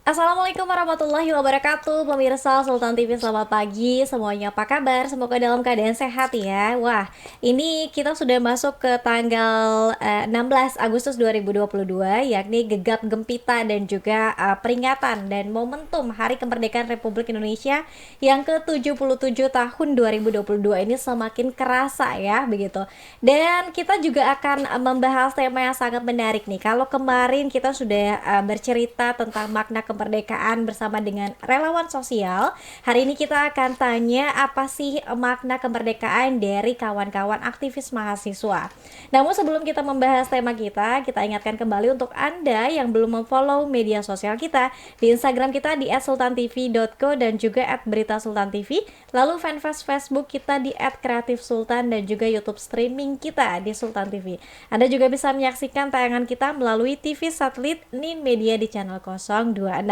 Assalamualaikum warahmatullahi wabarakatuh, pemirsa Sultan TV, selamat pagi semuanya. Apa kabar? Semoga dalam keadaan sehat ya. Wah, ini kita sudah masuk ke tanggal 16 Agustus 2022, yakni gegap gempita dan juga peringatan dan momentum Hari Kemerdekaan Republik Indonesia yang ke-77 tahun 2022 ini semakin kerasa ya, begitu. Dan kita juga akan membahas tema yang sangat menarik nih. Kalau kemarin kita sudah bercerita tentang makna kemerdekaan bersama dengan relawan sosial, hari ini kita akan tanya apa sih makna kemerdekaan dari kawan-kawan aktivis mahasiswa. Namun sebelum kita membahas tema kita ingatkan kembali untuk Anda yang belum memfollow media sosial kita di Instagram kita di @sultantv.co dan juga @beritasultantv, lalu fanpage Facebook kita di @kreatifsultan dan juga YouTube streaming kita di Sultan TV. Anda juga bisa menyaksikan tayangan kita melalui TV satelit Nin Media di channel 026.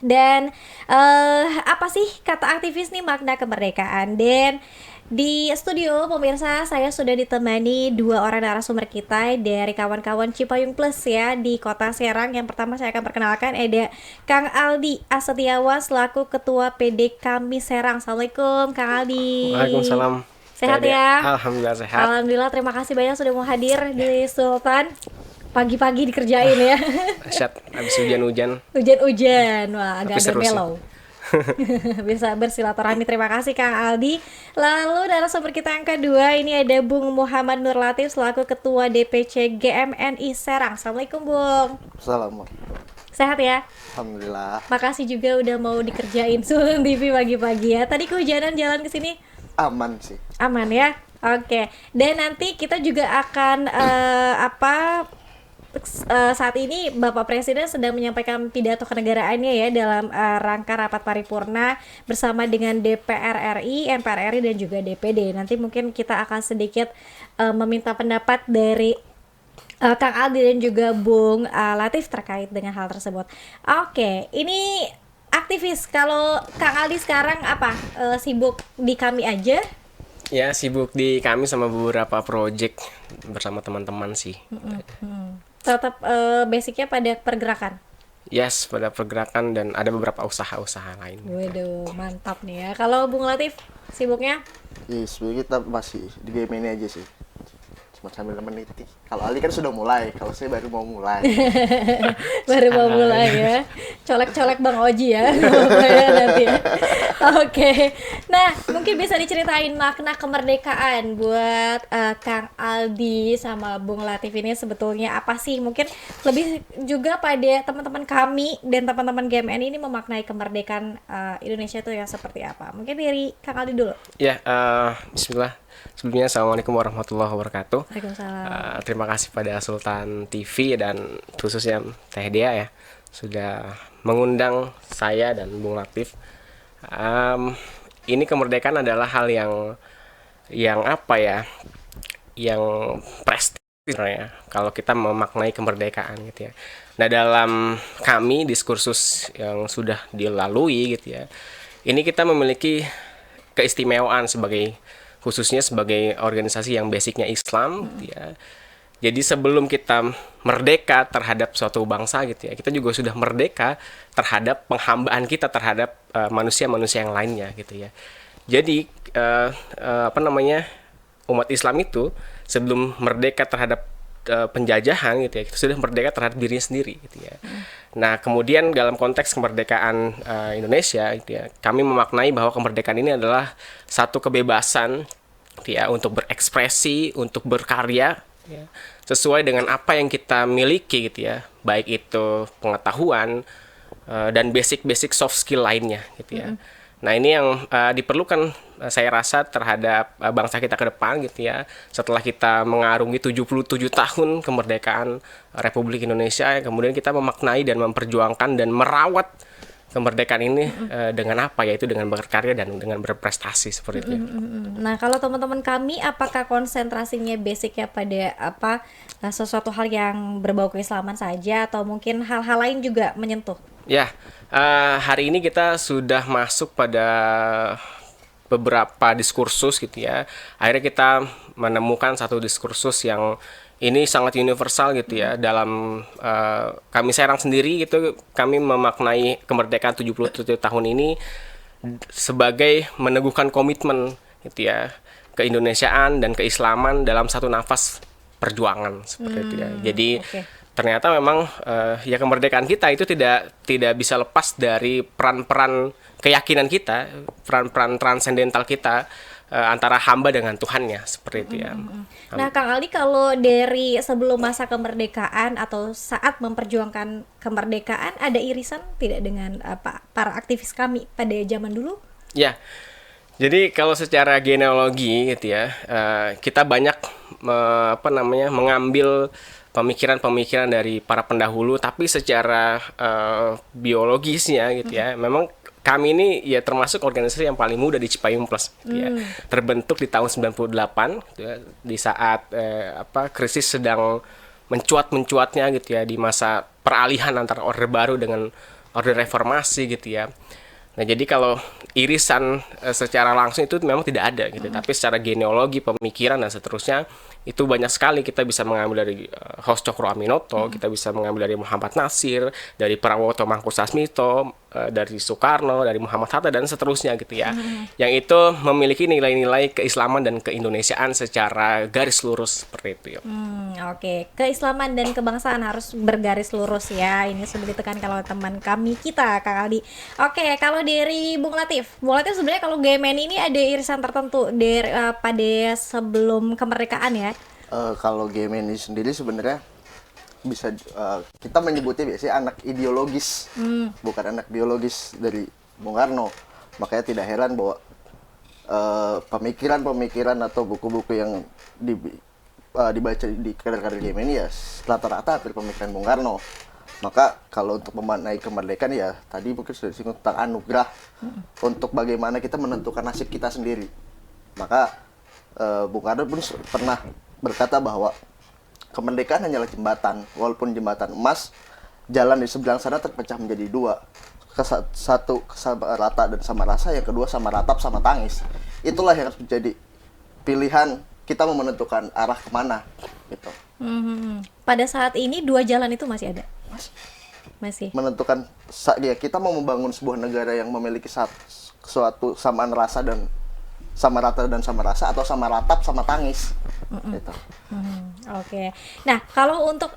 Dan apa sih kata aktivis nih makna kemerdekaan? Dan di studio pemirsa saya sudah ditemani dua orang narasumber kita dari kawan-kawan Cipayung Plus ya di Kota Serang. Yang pertama saya akan perkenalkan ada Kang Aldi Asetiawan selaku Ketua PD Kami Serang. Assalamualaikum Kang Aldi. Waalaikumsalam. Sehat ya? Alhamdulillah sehat. Alhamdulillah, terima kasih banyak sudah mau hadir di Sultan. Pagi-pagi dikerjain ya. Sehat habis hujan-hujan. Hujan-hujan, wah Tapi agak-agak seru sih. mellow. Bisa bersilaturahmi, terima kasih Kang Aldi. Lalu narasumber kita yang kedua ini ada Bung Muhammad Nur Latif selaku Ketua DPC GMNI Serang. Assalamualaikum Bung. Assalamualaikum. Sehat ya? Alhamdulillah Makasih juga udah mau dikerjain Sultan TV pagi-pagi ya. Tadi kehujanan jalan ke sini aman sih. aman ya? Oke. Dan nanti kita juga akan saat ini Bapak Presiden sedang menyampaikan pidato kenegaraannya ya dalam rangka rapat paripurna bersama dengan DPR RI, MPR RI dan juga DPD. Nanti mungkin kita akan sedikit meminta pendapat dari Kang Aldi dan juga Bung Latif terkait dengan hal tersebut. Oke, ini aktivis. Kalau Kang Aldi sekarang apa? Sibuk di Kami aja? Ya, sibuk di kami sama beberapa project bersama teman-teman sih. Tetap basicnya pada pergerakan. Yes, pada pergerakan dan ada beberapa usaha-usaha lain. Waduh, mantap nih ya. Kalau Bung Latif sibuknya? Sebenarnya kita masih di game ini aja sih. Cuma sambil meniti. Kalau Ali kan sudah mulai, kalau saya baru mau mulai. Baru mau mulai ya. Colek-colek Bang Oji ya. Pokoknya nanti ya. Oke. Nah, mungkin bisa diceritain makna kemerdekaan buat Kang Aldi sama Bung Latif ini sebetulnya apa sih? Mungkin lebih juga pada teman-teman kami dan teman-teman GMN ini memaknai kemerdekaan Indonesia itu yang seperti apa? Mungkin dari Kang Aldi dulu. Ya, bismillah. Sebelumnya assalamualaikum warahmatullahi wabarakatuh. Waalaikumsalam. Terima kasih pada Sultan TV dan khususnya Teh Dea ya sudah mengundang saya dan Bung Latif. Ini kemerdekaan adalah hal yang apa ya, yang prestis ya kalau kita memaknai kemerdekaan gitu ya. Nah, dalam kami diskursus yang sudah dilalui gitu ya, ini kita memiliki keistimewaan khususnya sebagai organisasi yang basicnya Islam gitu ya. Jadi sebelum kita merdeka terhadap suatu bangsa gitu ya, kita juga sudah merdeka terhadap penghambaan kita terhadap manusia-manusia yang lainnya gitu ya. Jadi umat Islam itu sebelum merdeka terhadap penjajahan gitu ya, kita sudah merdeka terhadap dirinya sendiri gitu ya. Nah, kemudian dalam konteks kemerdekaan Indonesia gitu ya, kami memaknai bahwa kemerdekaan ini adalah satu kebebasan gitu ya, untuk berekspresi, untuk berkarya ya, sesuai dengan apa yang kita miliki gitu ya, baik itu pengetahuan dan basic soft skill lainnya gitu ya. Nah, ini yang diperlukan saya rasa terhadap bangsa kita ke depan gitu ya. Setelah kita mengarungi 77 tahun kemerdekaan Republik Indonesia, kemudian kita memaknai dan memperjuangkan dan merawat kemerdekaan ini dengan apa, yaitu dengan berkarya dan dengan berprestasi seperti itu. Nah, kalau teman-teman kami apakah konsentrasinya basicnya pada sesuatu hal yang berbau keislaman saja atau mungkin hal-hal lain juga menyentuh? Ya, hari ini kita sudah masuk pada beberapa diskursus gitu ya. Akhirnya kita menemukan satu diskursus ini sangat universal gitu ya. Dalam kami Serang sendiri gitu, kami memaknai kemerdekaan 77 tahun ini sebagai meneguhkan komitmen gitu ya, keindonesiaan dan keislaman dalam satu nafas perjuangan seperti itu ya. Jadi ternyata memang ya kemerdekaan kita itu tidak bisa lepas dari peran-peran keyakinan kita, peran-peran transendental kita antara hamba dengan Tuhannya seperti itu ya. Nah, Kang Aldi, kalau dari sebelum masa kemerdekaan atau saat memperjuangkan kemerdekaan, ada irisan tidak dengan para aktivis kami pada zaman dulu? Ya, jadi kalau secara genealogi gitu ya, kita banyak mengambil pemikiran-pemikiran dari para pendahulu, tapi secara biologisnya gitu ya, memang kami ini ya termasuk organisasi yang paling muda di Cipayung Plus gitu ya. Terbentuk di tahun 98 gitu ya, di saat krisis sedang mencuat-mencuatnya gitu ya, di masa peralihan antara Orde Baru dengan Orde Reformasi gitu ya. Nah, jadi kalau irisan secara langsung itu memang tidak ada gitu, tapi secara genealogi, pemikiran dan seterusnya itu banyak sekali. Kita bisa mengambil dari Hos Cokroaminoto, kita bisa mengambil dari Muhammad Nasir, dari Prawoto Mangkusasmito, dari Soekarno, dari Muhammad Hatta dan seterusnya gitu ya. Yang itu memiliki nilai-nilai keislaman dan keindonesiaan secara garis lurus seperti itu ya. Oke. Keislaman dan kebangsaan harus bergaris lurus ya. Ini sudah ditekan kalau teman kami kita, Kang Aldi. Oke, kalau dari Bung Latif sebenarnya kalau GMN ini ada irisan tertentu dari pada sebelum kemerdekaan ya. Kalau GMN ini sendiri sebenarnya bisa kita menyebutnya biasanya anak ideologis, bukan anak biologis dari Bung Karno. Makanya tidak heran bahwa pemikiran-pemikiran atau buku-buku yang dibaca di kader-kader GMN ini ya rata-rata hampir pemikiran Bung Karno. Maka kalau untuk memaknai kemerdekaan ya tadi mungkin sudah disinggung tentang anugerah untuk bagaimana kita menentukan nasib kita sendiri. Maka Bung Karno pun pernah berkata bahwa kemerdekaan hanyalah jembatan, walaupun jembatan emas, jalan di seberang sana terpecah menjadi dua. Satu sama rata dan sama rasa, yang kedua sama ratap sama tangis. Itulah yang harus menjadi pilihan kita mau menentukan arah kemana gitu. Pada saat ini dua jalan itu masih ada? Masih. Menentukan ya kita mau membangun sebuah negara yang memiliki suatu samaan rasa dan sama rata dan sama rasa, atau sama ratap sama tangis gitu. Oke. Nah, kalau untuk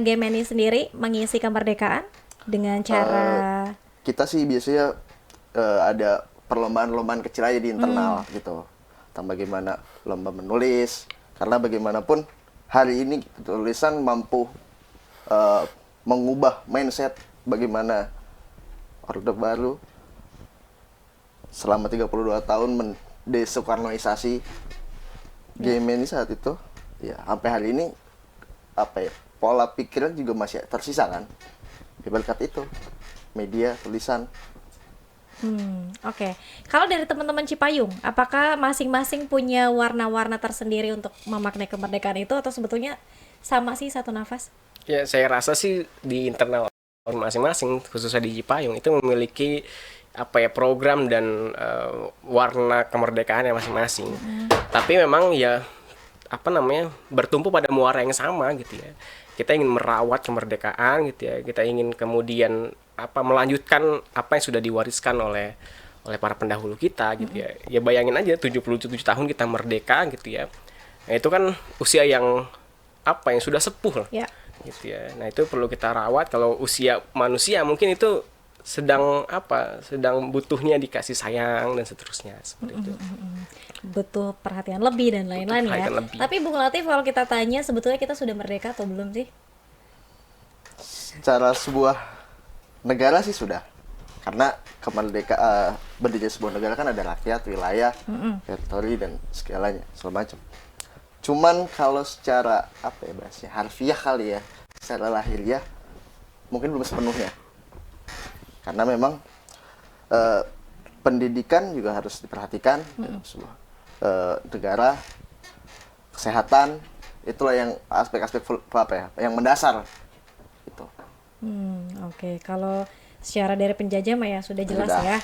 Gemini sendiri mengisi kemerdekaan dengan cara kita sih biasanya ada perlombaan-lombaan kecil aja di internal gitu. Tentang bagaimana lomba menulis, karena bagaimanapun hari ini tulisan mampu mengubah mindset bagaimana Orde Baru selama 32 tahun desoekarnoisasi GMN saat itu ya, sampai hari ini pola pikiran juga masih tersisa kan, berkat itu media tulisan. Oke. Kalau dari teman-teman Cipayung, apakah masing-masing punya warna-warna tersendiri untuk memaknai kemerdekaan itu, atau sebetulnya sama sih satu nafas? Ya, saya rasa sih di internal masing-masing, khususnya di Cipayung itu memiliki program dan warna kemerdekaannya masing-masing. Tapi memang ya bertumpu pada muara yang sama gitu ya. Kita ingin merawat kemerdekaan gitu ya. Kita ingin kemudian melanjutkan apa yang sudah diwariskan oleh para pendahulu kita gitu ya. Ya bayangin aja 77 tahun kita merdeka gitu ya. Nah, itu kan usia yang yang sudah sepuh lah. Ya. Gitu ya. Nah, itu perlu kita rawat. Kalau usia manusia mungkin itu sedang butuhnya dikasih sayang dan seterusnya seperti itu. Butuh perhatian lebih dan lain-lain ya. Lebih. Tapi Bung Latif, kalau kita tanya sebetulnya kita sudah merdeka atau belum sih? Secara sebuah negara sih sudah. Karena kemerdekaan berdiri sebuah negara kan ada rakyat, wilayah, teritori dan segalanya, segala macam. Cuman kalau secara bahasanya harfiah kali ya, secara lahiriah mungkin belum sepenuhnya. Karena memang pendidikan juga harus diperhatikan dalam sebuah negara, kesehatan, itulah yang aspek-aspek yang mendasar itu. Oke. Kalau secara dari penjajah mah ya sudah jelas ya.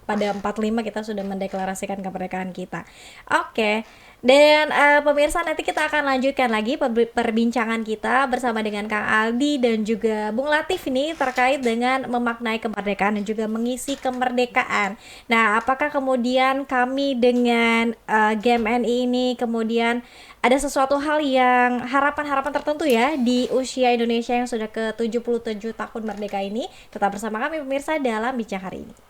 Pada 45 kita sudah mendeklarasikan kemerdekaan kita. Oke. Dan pemirsa, nanti kita akan lanjutkan lagi perbincangan kita bersama dengan Kang Aldi dan juga Bung Latif ini terkait dengan memaknai kemerdekaan dan juga mengisi kemerdekaan. Nah, apakah kemudian kami dengan GMNI ini kemudian ada sesuatu hal yang harapan-harapan tertentu ya di usia Indonesia yang sudah ke 77 tahun merdeka ini? Tetap bersama kami pemirsa dalam Bincang hari ini.